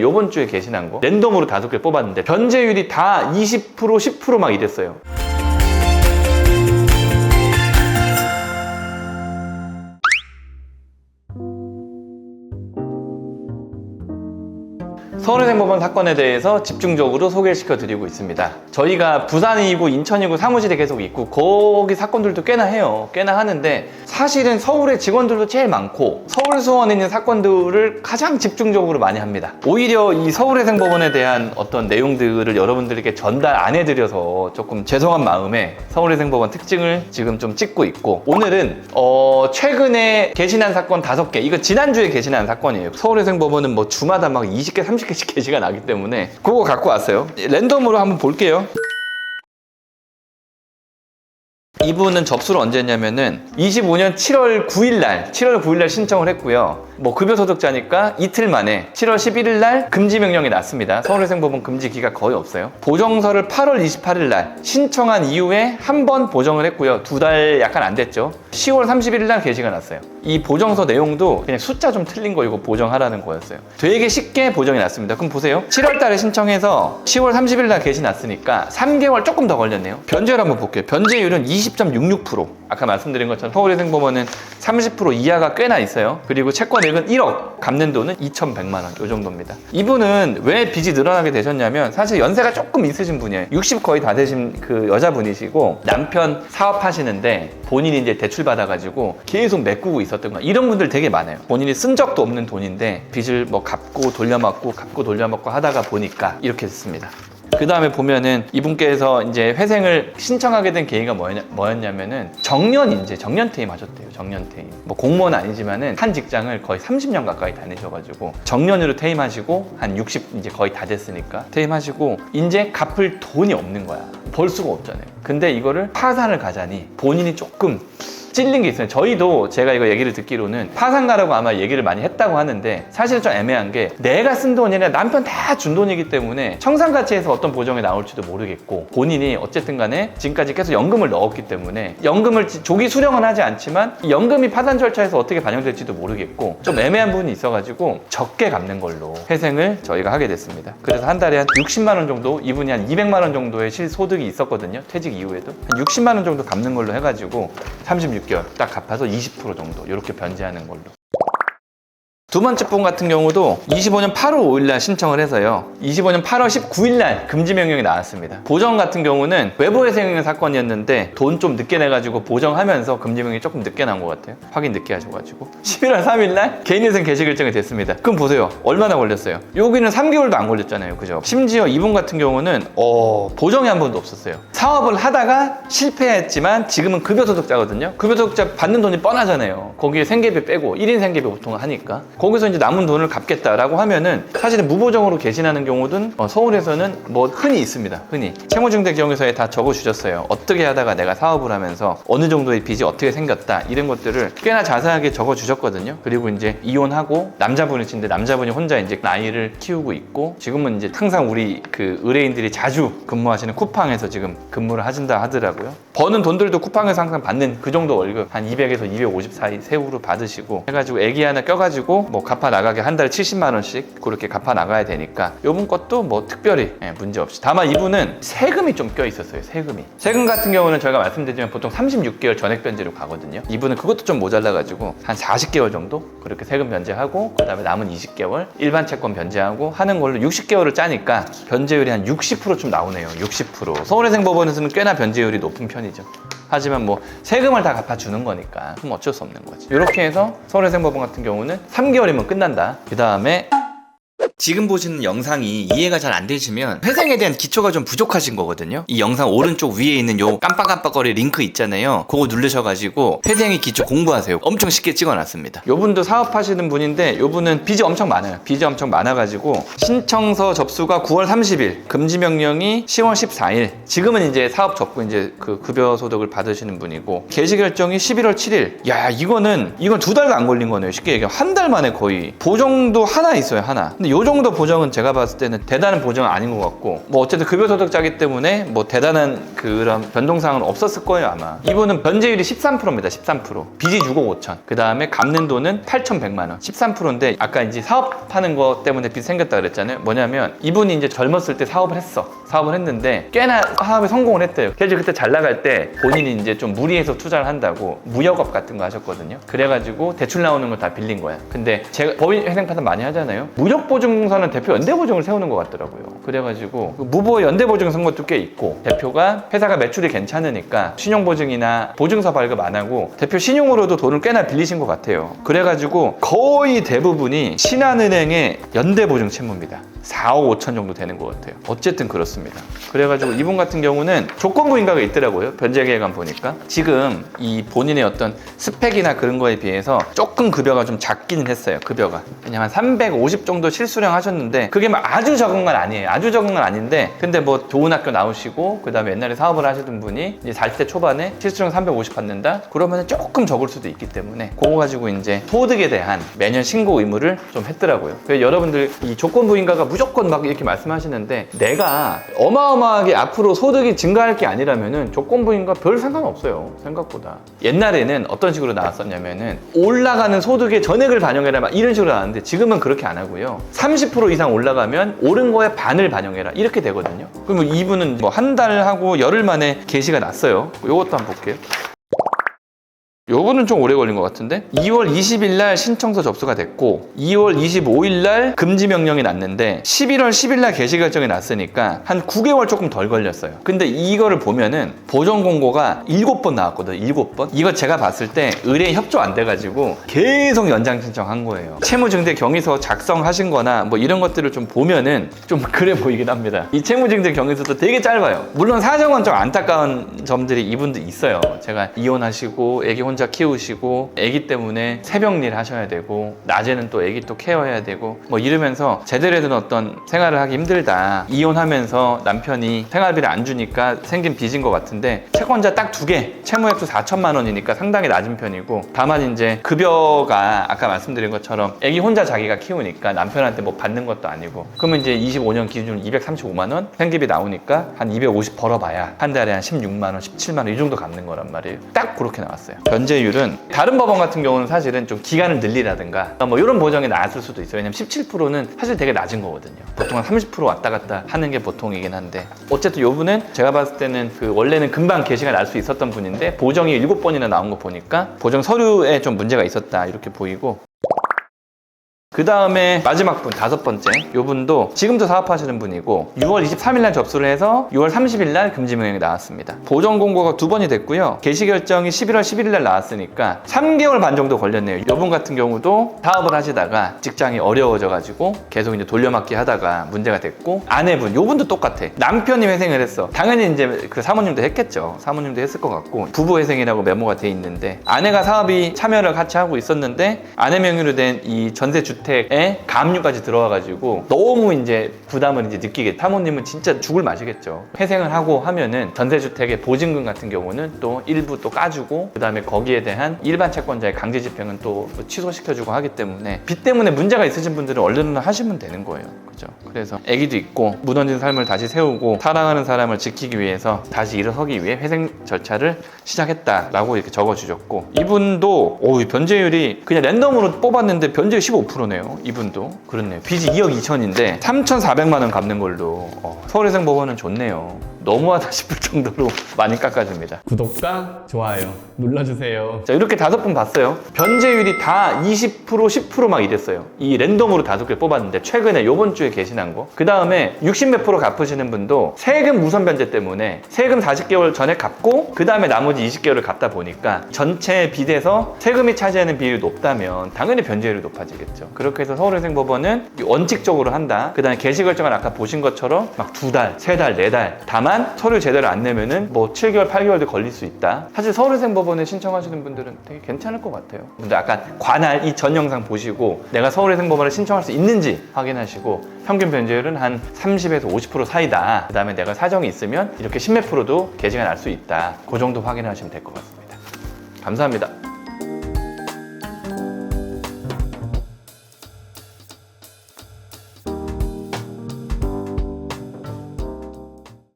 요번 주에 개신한 거 랜덤으로 5개 뽑았는데 변제율이 다 20%, 10% 막 이랬어요. 서울의생법원 사건에 대해서 집중적으로 소개를 시켜드리고 있습니다. 저희가 부산이고 인천이고 사무실에 계속 있고 거기 사건들도 꽤나 해요. 꽤나 하는데 사실은 서울의 직원들도 제일 많고 서울수원에 있는 사건들을 가장 집중적으로 많이 합니다. 오히려 이 서울의생법원에 대한 어떤 내용들을 여러분들에게 전달 안 해드려서 조금 죄송한 마음에 서울의생법원 특징을 지금 좀 찍고 있고, 오늘은 최근에 개신한 사건 5개, 이거 지난주에 개신한 사건이에요. 서울의생법원은 뭐 주마다 막 20개, 30개씩 게시가 나기 때문에 그거 갖고 왔어요. 랜덤으로 한번 볼게요. 이분은 접수를 언제 했냐면은 25년 7월 9일 날 신청을 했고요. 뭐 급여소득자니까 이틀 만에 7월 11일 날 금지 명령이 났습니다. 서울의생법원 금지 기가 거의 없어요. 보정서를 8월 28일 날 신청한 이후에 한 번 보정을 했고요. 2달 약간 안 됐죠. 10월 31일 날 게시가 났어요. 이 보정서 내용도 그냥 숫자 좀 틀린 거 이거 보정하라는 거였어요. 되게 쉽게 보정이 났습니다. 그럼 보세요. 7월 달에 신청해서 10월 30일 날 게시 났으니까 3개월 조금 더 걸렸네요. 변제율 한번 볼게요. 변제율은 20.66%. 아까 말씀드린 것처럼 서울의생법원은 30% 이하가 꽤나 있어요. 그리고 채권액은 1억, 갚는 돈은 2,100만 원, 요 정도입니다. 이분은 왜 빚이 늘어나게 되셨냐면 사실 연세가 조금 있으신 분이에요. 60 거의 다 되신 그 여자분이시고 남편 사업하시는데 본인이 이제 대출 받아가지고 계속 메꾸고 있었던 거예요. 이런 분들 되게 많아요. 본인이 쓴 적도 없는 돈인데 빚을 뭐 갚고 돌려막고 하다가 보니까 이렇게 됐습니다. 그 다음에 보면은 이분께서 이제 회생을 신청하게 된 계기가 뭐였냐면은 정년 퇴임 하셨대요. 정년 퇴임. 뭐 공무원 아니지만은 한 직장을 거의 30년 가까이 다니셔가지고 정년으로 퇴임하시고 한 60 이제 거의 다 됐으니까 퇴임하시고 이제 갚을 돈이 없는 거야. 벌 수가 없잖아요. 근데 이거를 파산을 가자니 본인이 조금 찔린 게 있어요. 저희도 제가 이거 얘기를 듣기로는 파산가라고 아마 얘기를 많이 했다고 하는데 사실 좀 애매한 게 내가 쓴 돈이 아니라 남편 다 준 돈이기 때문에 청산가치에서 어떤 보정이 나올지도 모르겠고 본인이 어쨌든 간에 지금까지 계속 연금을 넣었기 때문에 연금을 조기 수령은 하지 않지만 연금이 파산 절차에서 어떻게 반영될지도 모르겠고 좀 애매한 부분이 있어가지고 적게 갚는 걸로 회생을 저희가 하게 됐습니다. 그래서 한 달에 한 60만 원 정도, 이분이 한 200만 원 정도의 실소득이 있었거든요. 퇴직 이후에도 한 60만 원 정도 갚는 걸로 해가지고 36개월 딱 갚아서 20% 정도 이렇게 변제하는 걸로. 두 번째 분 같은 경우도 25년 8월 5일 날 신청을 해서요. 25년 8월 19일 날 금지 명령이 나왔습니다. 보정 같은 경우는 외부회생 사건이었는데 돈 좀 늦게 내가지고 보정하면서 금지 명령이 조금 늦게 나온 것 같아요. 확인 늦게 하셔가지고 11월 3일 날 개인회생 개시 결정이 됐습니다. 그럼 보세요. 얼마나 걸렸어요? 여기는 3개월도 안 걸렸잖아요. 그죠? 심지어 이분 같은 경우는 보정이 한 번도 없었어요. 사업을 하다가 실패했지만 지금은 급여소득자거든요. 급여소득자 받는 돈이 뻔하잖아요. 거기에 생계비 빼고 1인 생계비 보통 하니까 거기서 이제 남은 돈을 갚겠다라고 하면은 사실은 무보정으로 개신하는 경우든 서울에서는 뭐 흔히 있습니다. 흔히 채무중개경영서에 다 적어주셨어요. 어떻게 하다가 내가 사업을 하면서 어느 정도의 빚이 어떻게 생겼다 이런 것들을 꽤나 자세하게 적어주셨거든요. 그리고 이제 이혼하고 남자분이신데 남자분이 혼자 이제 아이를 키우고 있고 지금은 이제 항상 우리 그 의뢰인들이 자주 근무하시는 쿠팡에서 지금 근무를 하신다 하더라고요. 버는 돈들도 쿠팡에서 항상 받는 그 정도 월급 한 200에서 250 사이 세후로 받으시고 해가지고 애기 하나 껴가지고 뭐 갚아 나가게 한 달에 70만 원씩 그렇게 갚아 나가야 되니까 요분 것도 뭐 특별히 문제 없이. 다만 이분은 세금이 좀 껴 있었어요. 세금 같은 경우는 저희가 말씀드리지만 보통 36개월 전액 변제로 가거든요. 이분은 그것도 좀 모자라가지고 한 40개월 정도 그렇게 세금 변제하고 그 다음에 남은 20개월 일반 채권 변제하고 하는 걸로 60개월을 짜니까 변제율이 한 60%좀 나오네요. 60%. 서울의생법원에서는 꽤나 변제율이 높은 편이죠. 하지만 뭐 세금을 다 갚아주는 거니까 그럼 어쩔 수 없는 거지. 이렇게 해서 서울의생법원 같은 경우는 3개월이면 끝난다. 그 다음에 지금 보시는 영상이 이해가 잘 안 되시면 회생에 대한 기초가 좀 부족하신 거거든요. 이 영상 오른쪽 위에 있는 요 깜빡깜빡거리 링크 있잖아요. 그거 누르셔가지고 회생의 기초 공부하세요. 엄청 쉽게 찍어놨습니다. 요분도 사업하시는 분인데 요분은 빚이 엄청 많아요. 빚이 엄청 많아가지고 신청서 접수가 9월 30일, 금지명령이 10월 14일. 지금은 이제 사업 접고 이제 그 급여소득을 받으시는 분이고 개시 결정이 11월 7일. 야, 이건 2달도 안 걸린 거네요. 쉽게 얘기하면 한 달 만에 거의 보정도 하나 있어요. 하나. 근데 요 정도 보정은 제가 봤을 때는 대단한 보정은 아닌 것 같고, 뭐 어쨌든 급여소득자이기 때문에 뭐 대단한 그런 변동사항은 없었을 거예요 아마. 이분은 변제율이 13%입니다. 13%. 빚이 6억 5천. 그 다음에 갚는 돈은 8,100만 원. 13%인데 아까 이제 사업하는 거 때문에 빚 생겼다 그랬잖아요. 뭐냐면 이분이 이제 젊었을 때 사업을 했는데 꽤나 사업에 성공을 했대요. 그래서 그때 잘 나갈 때 본인이 이제 좀 무리해서 투자를 한다고 무역업 같은 거 하셨거든요. 그래가지고 대출 나오는 거 다 빌린 거야. 근데 제가 법인 회생 파산 많이 하잖아요. 무역보증공사는 대표 연대보증을 세우는 것 같더라고요. 그래가지고 무보호 연대보증 선것도 꽤 있고, 대표가 회사가 매출이 괜찮으니까 신용보증이나 보증서 발급 안 하고 대표 신용으로도 돈을 꽤나 빌리신 것 같아요. 그래가지고 거의 대부분이 신한은행의 연대보증 채무입니다. 4억 5천 정도 되는 것 같아요. 어쨌든 그렇습니다. 그래가지고 이분 같은 경우는 조건부 인가가 있더라고요. 변제계획안 보니까. 지금 이 본인의 어떤 스펙이나 그런 거에 비해서 조금 급여가 좀 작기는 했어요. 급여가. 왜냐면 350 정도 실수령 하셨는데 그게 막 아주 적은 건 아니에요. 아주 적은 건 아닌데, 근데 뭐 좋은 학교 나오시고 그 다음에 옛날에 사업을 하시던 분이 이제 40대 초반에 실수령 350 받는다? 그러면 조금 적을 수도 있기 때문에 그거 가지고 이제 소득에 대한 매년 신고 의무를 좀 했더라고요. 그래서 여러분들 이 조건부 인가가 무조건 막 이렇게 말씀하시는데, 내가 어마어마하게 앞으로 소득이 증가할 게 아니라면은 조건부 인가 별 상관없어요. 생각보다. 옛날에는 어떤 식으로 나왔었냐면은 올라가는 소득의 전액을 반영해라 막 이런 식으로 나왔는데, 지금은 그렇게 안 하고요. 30% 이상 올라가면 오른 거에 반을 반영해라 이렇게 되거든요. 그럼 이분은 뭐 한 달 하고 열흘 만에 게시가 났어요. 요것도 한번 볼게요. 요거는 좀 오래 걸린 것 같은데, 2월 20일 날 신청서 접수가 됐고 2월 25일 날 금지 명령이 났는데 11월 10일 날 개시 결정이 났으니까 한 9개월 조금 덜 걸렸어요. 근데 이거를 보면은 보정 공고가 7번 나왔거든요. 7번. 이거 제가 봤을 때 의뢰인 협조 안 돼가지고 계속 연장 신청한 거예요. 채무증대 경위서 작성하신 거나 뭐 이런 것들을 좀 보면은 좀 그래 보이긴 합니다. 이 채무증대 경위서도 되게 짧아요. 물론 사정은 좀 안타까운 점들이 이분도 있어요. 제가 이혼하시고 애기 혼자 키우시고 애기 때문에 새벽 일 하셔야 되고 낮에는 또 애기 또 케어해야 되고 뭐 이러면서 제대로 된 어떤 생활을 하기 힘들다. 이혼하면서 남편이 생활비를 안 주니까 생긴 빚인 것 같은데, 채권자 딱 2개, 채무액도 4천만 원이니까 상당히 낮은 편이고, 다만 이제 급여가 아까 말씀드린 것처럼 애기 혼자 자기가 키우니까 남편한테 뭐 받는 것도 아니고, 그러면 이제 25년 기준으로 235만 원 생계비 나오니까 한 250 벌어봐야 한 달에 한 16만 원, 17만 원 이 정도 갚는 거란 말이에요. 딱 그렇게 나왔어요. 변제율은 다른 법원 같은 경우는 사실은 좀 기간을 늘리라든가 뭐 이런 보정이 나왔을 수도 있어요. 왜냐면 17%는 사실 되게 낮은 거거든요. 보통 한 30% 왔다 갔다 하는 게 보통이긴 한데, 어쨌든 요 분은 제가 봤을 때는 그 원래는 금방 개시가 날 수 있었던 분인데 보정이 7번이나 나온 거 보니까 보정 서류에 좀 문제가 있었다 이렇게 보이고, 그 다음에 마지막 분, 5번째. 요 분도 지금도 사업하시는 분이고 6월 23일 날 접수를 해서 6월 30일 날 금지 명령이 나왔습니다. 보정 공고가 2번이 됐고요. 개시 결정이 11월 11일 날 나왔으니까 3개월 반 정도 걸렸네요. 요 분 같은 경우도 사업을 하시다가 직장이 어려워져 가지고 계속 이제 돌려막기 하다가 문제가 됐고, 아내분, 요 분도 똑같아. 남편이 회생을 했어. 당연히 이제 그 사모님도 했겠죠. 사모님도 했을 것 같고, 부부 회생이라고 메모가 돼 있는데, 아내가 사업이 참여를 같이 하고 있었는데 아내 명의로 된 이 전세 주택에 가압류까지 들어와가지고 너무 이제 부담을 이제 느끼게, 사모님은 진짜 죽을 맛이겠죠. 회생을 하고 하면은 전세주택의 보증금 같은 경우는 또 일부 또 까주고, 그 다음에 거기에 대한 일반 채권자의 강제 집행은 또 취소시켜주고 하기 때문에 빚 때문에 문제가 있으신 분들은 얼른 하시면 되는 거예요. 그죠? 그래서 아기도 있고 무너진 삶을 다시 세우고 사랑하는 사람을 지키기 위해서 다시 일어서기 위해 회생 절차를 시작했다라고 이렇게 적어주셨고, 이분도 변제율이 그냥 랜덤으로 뽑았는데 변제율 15%네요. 이분도 그렇네요. 빚이 2억 2천인데 3,400만 원 갚는 걸로 서울회생법원은 좋네요. 너무하다 싶을 정도로 많이 깎아줍니다. 구독과 좋아요 눌러주세요. 자, 이렇게 5분 봤어요. 변제율이 다 20%, 10% 막 이랬어요. 이 랜덤으로 5개 뽑았는데 최근에 요번 주에 개시난 거. 그 다음에 60몇 프로 갚으시는 분도 세금 우선 변제 때문에 세금 40개월 전에 갚고 그 다음에 나머지 20개월을 갚다 보니까 전체 빚에서 세금이 차지하는 비율이 높다면 당연히 변제율이 높아지겠죠. 그렇게 해서 서울회생법원은 원칙적으로 한다. 그 다음에 개시 결정을 아까 보신 것처럼 막 2달, 3달, 4달. 다만 서류 제대로 안 내면은 뭐 7개월, 8개월도 걸릴 수 있다. 사실 서울회생법원에 신청하시는 분들은 되게 괜찮을 것 같아요. 근데 아까 관할 이 전 영상 보시고 내가 서울회생법원에 신청할 수 있는지 확인하시고, 평균 변제율은 한 30에서 50% 사이다. 그 다음에 내가 사정이 있으면 이렇게 10몇 프로도 개시가 날 수 있다. 그 정도 확인하시면 될 것 같습니다. 감사합니다.